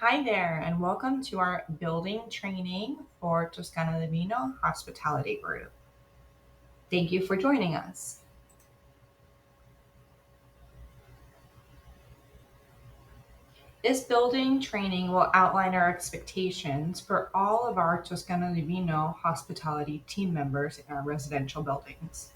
Hi there, and welcome to our building training for Toscana Divino Hospitality Group. Thank you for joining us. This building training will outline our expectations for all of our Toscana Divino hospitality team members in our residential buildings.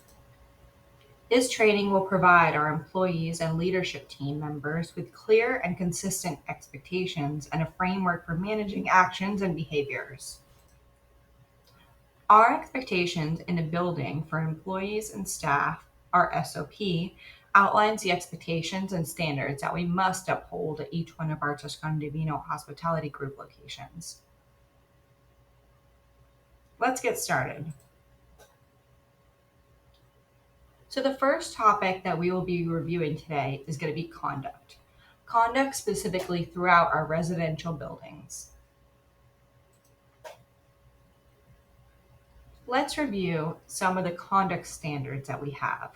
This training will provide our employees and leadership team members with clear and consistent expectations and a framework for managing actions and behaviors. Our expectations in a building for employees and staff, our SOP, outlines the expectations and standards that we must uphold at each one of our Toscana Divino Hospitality Group locations. Let's get started. So, the first topic that we will be reviewing today is going to be conduct. Conduct specifically throughout our residential buildings. Let's review some of the conduct standards that we have.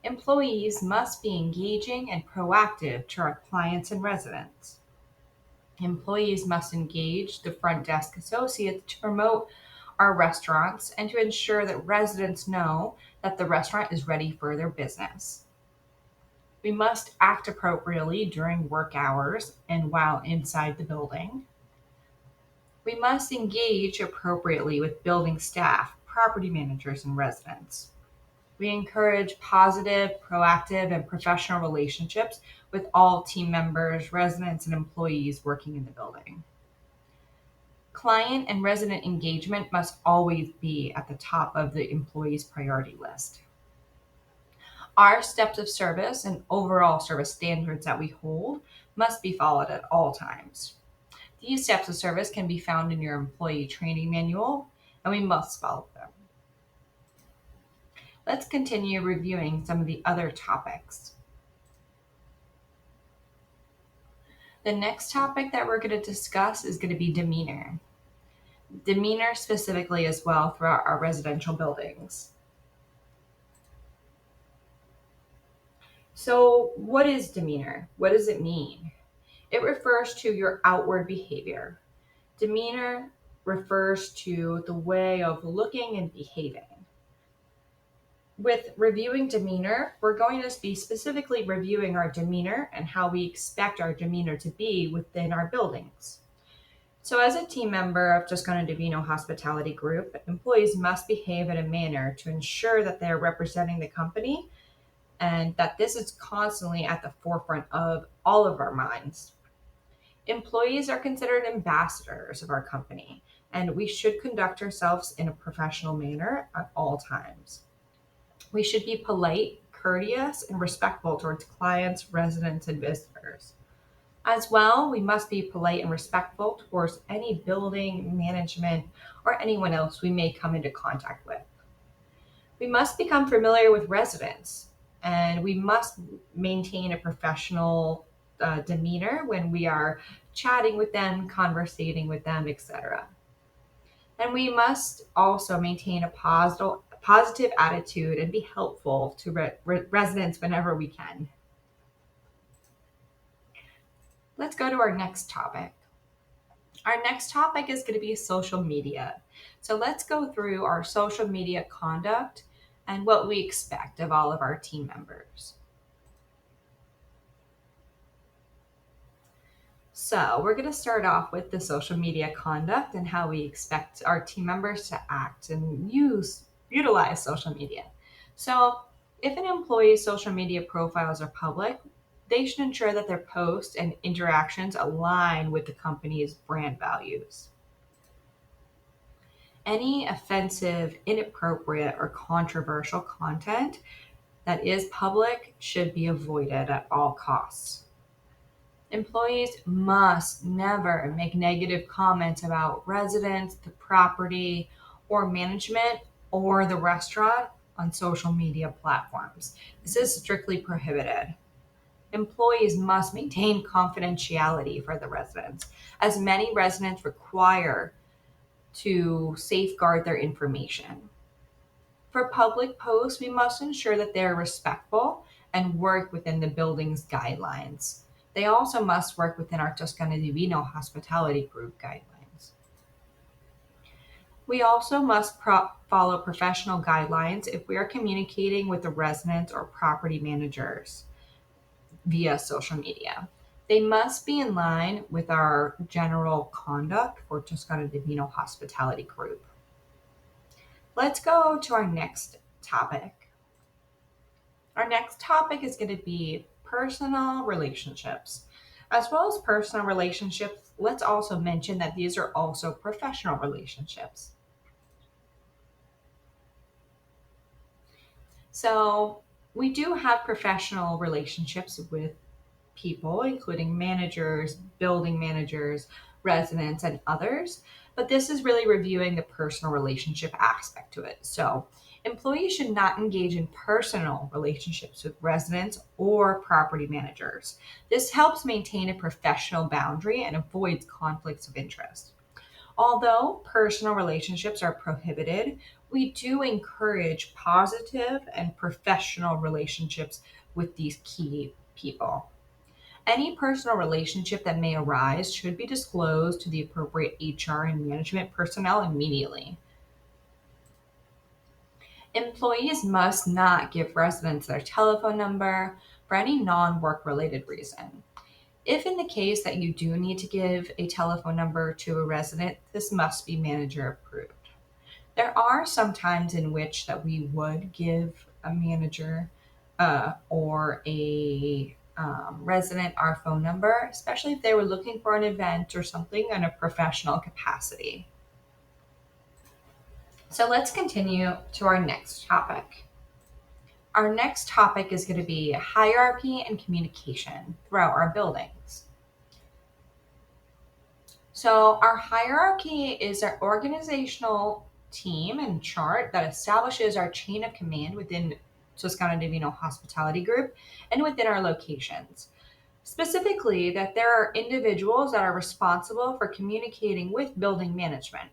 Employees must be engaging and proactive to our clients and residents. Employees must engage the front desk associates to promote our restaurants and to ensure that residents know that the restaurant is ready for their business. We must act appropriately during work hours and while inside the building. We must engage appropriately with building staff, property managers, and residents. We encourage positive, proactive, and professional relationships with all team members, residents, and employees working in the building. Client and resident engagement must always be at the top of the employee's priority list. Our steps of service and overall service standards that we hold must be followed at all times. These steps of service can be found in your employee training manual, and we must follow them. Let's continue reviewing some of the other topics. The next topic that we're going to discuss is going to be demeanor. Demeanor specifically as well throughout our residential buildings. So, what is demeanor? What does it mean? It refers to your outward behavior. Demeanor refers to the way of looking and behaving. With reviewing demeanor, we're going to be specifically reviewing our demeanor and how we expect our demeanor to be within our buildings. So, as a team member of Toscana Divino Hospitality Group, employees must behave in a manner to ensure that they are representing the company and that this is constantly at the forefront of all of our minds. Employees are considered ambassadors of our company, and we should conduct ourselves in a professional manner at all times. We should be polite, courteous, and respectful towards clients, residents, and visitors. As well, we must be polite and respectful towards any building, management, or anyone else we may come into contact with. We must become familiar with residents, and we must maintain a professional demeanor when we are chatting with them, conversating with them, etc. And we must also maintain a positive attitude and be helpful to residents whenever we can. Let's go to our next topic. Our next topic is going to be social media. So let's go through our social media conduct and what we expect of all of our team members. So we're going to start off with the social media conduct and how we expect our team members to act and utilize social media. So if an employee's social media profiles are public, they should ensure that their posts and interactions align with the company's brand values. Any offensive, inappropriate, or controversial content that is public should be avoided at all costs. Employees must never make negative comments about residents, the property, or management, or the restaurant on social media platforms. This is strictly prohibited. Employees must maintain confidentiality for the residents, as many residents require to safeguard their information. For public posts, we must ensure that they're respectful and work within the building's guidelines. They also must work within our Toscana Divino hospitality group guidelines. We also must follow professional guidelines if we are communicating with the residents or property managers via social media. They must be in line with our general conduct for Toscana Divino hospitality group. Let's go to our next topic. Our next topic is going to be personal relationships. As well as personal relationships, let's also mention that these are also professional relationships. So, we do have professional relationships with people, including managers, building managers, residents, and others. But this is really reviewing the personal relationship aspect to it. So, employees should not engage in personal relationships with residents or property managers. This helps maintain a professional boundary and avoids conflicts of interest. Although personal relationships are prohibited, we do encourage positive and professional relationships with these key people. Any personal relationship that may arise should be disclosed to the appropriate HR and management personnel immediately. Employees must not give residents their telephone number for any non work related reason. If in the case that you do need to give a telephone number to a resident, this must be manager approved. There are some times in which that we would give a manager or a resident our phone number, especially if they were looking for an event or something in a professional capacity. So let's continue to our next topic. Our next topic is going to be hierarchy and communication throughout our buildings. So, our hierarchy is our organizational team and chart that establishes our chain of command within Toscana Divino Hospitality Group and within our locations. Specifically, that there are individuals that are responsible for communicating with building management.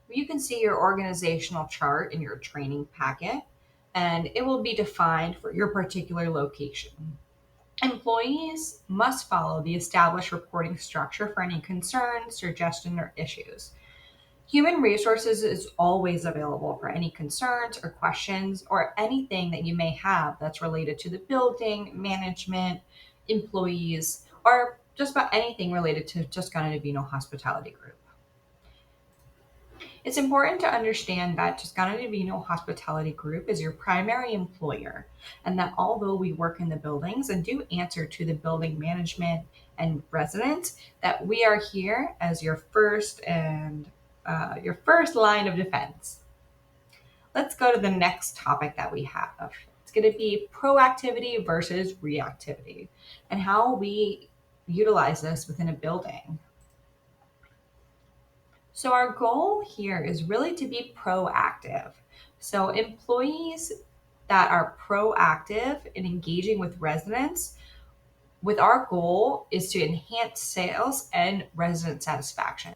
You can see your organizational chart in your training packet, and it will be defined for your particular location. Employees must follow the established reporting structure for any concerns, suggestions, or issues. Human resources is always available for any concerns or questions or anything that you may have that's related to the building, management, employees, or just about anything related to Toscana Divino Hospitality Group. It's important to understand that Toscana Divino Hospitality Group is your primary employer, and that although we work in the buildings and do answer to the building management and residents, that we are here as your first line of defense. Let's go to the next topic that we have. It's going to be proactivity versus reactivity, and how we utilize this within a building. So our goal here is really to be proactive. So employees that are proactive in engaging with residents, with our goal is to enhance sales and resident satisfaction.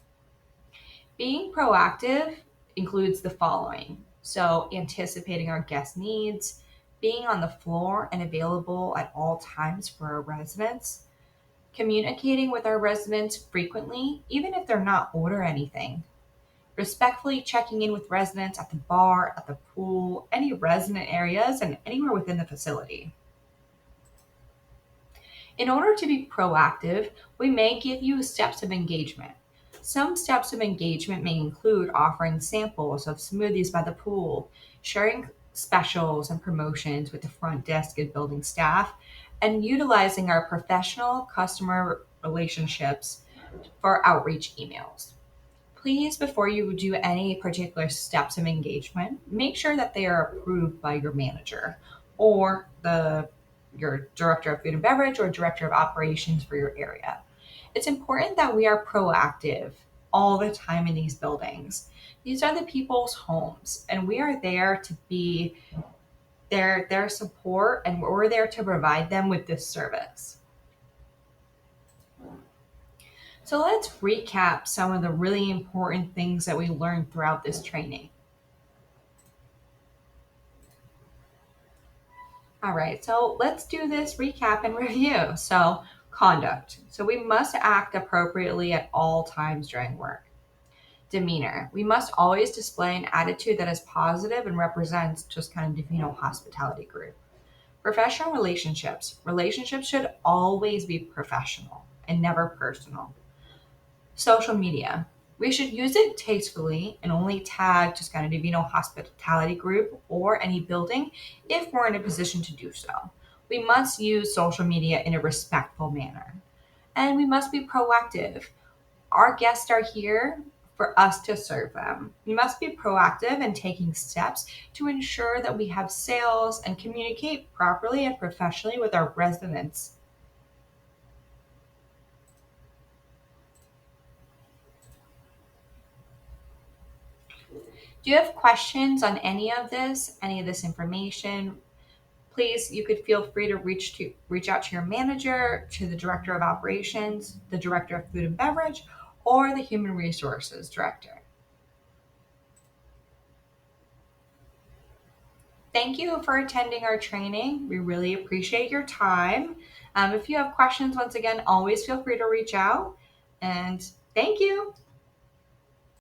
Being proactive includes the following. So anticipating our guest needs, being on the floor and available at all times for our residents, communicating with our residents frequently, even if they're not order anything, respectfully checking in with residents at the bar, at the pool, any resident areas, and anywhere within the facility. In order to be proactive, we may give you steps of engagement. Some steps of engagement may include offering samples of smoothies by the pool, sharing specials and promotions with the front desk and building staff, and utilizing our professional customer relationships for outreach emails. Please, before you do any particular steps of engagement, make sure that they are approved by your manager or your director of food and beverage or director of operations for your area. It's important that we are proactive all the time in these buildings. These are the people's homes, and we are there to be their support, and we're there to provide them with this service. So let's recap some of the really important things that we learned throughout this training. All right, so let's do this recap and review. So Conduct. So we must act appropriately at all times during work. Demeanor. We must always display an attitude that is positive and represents Toscana Divino hospitality group. Professional relationships. Relationships should always be professional and never personal. Social media. We should use it tastefully and only tag Toscana Divino hospitality group or any building if we're in a position to do so. We must use social media in a respectful manner. And we must be proactive. Our guests are here for us to serve them. We must be proactive in taking steps to ensure that we have sales and communicate properly and professionally with our residents. Do you have questions on any of this information? Please, you could feel free to reach out to your manager, to the director of operations, the director of food and beverage, or the human resources director. Thank you for attending our training. We really appreciate your time. If you have questions, once again, always feel free to reach out. And thank you.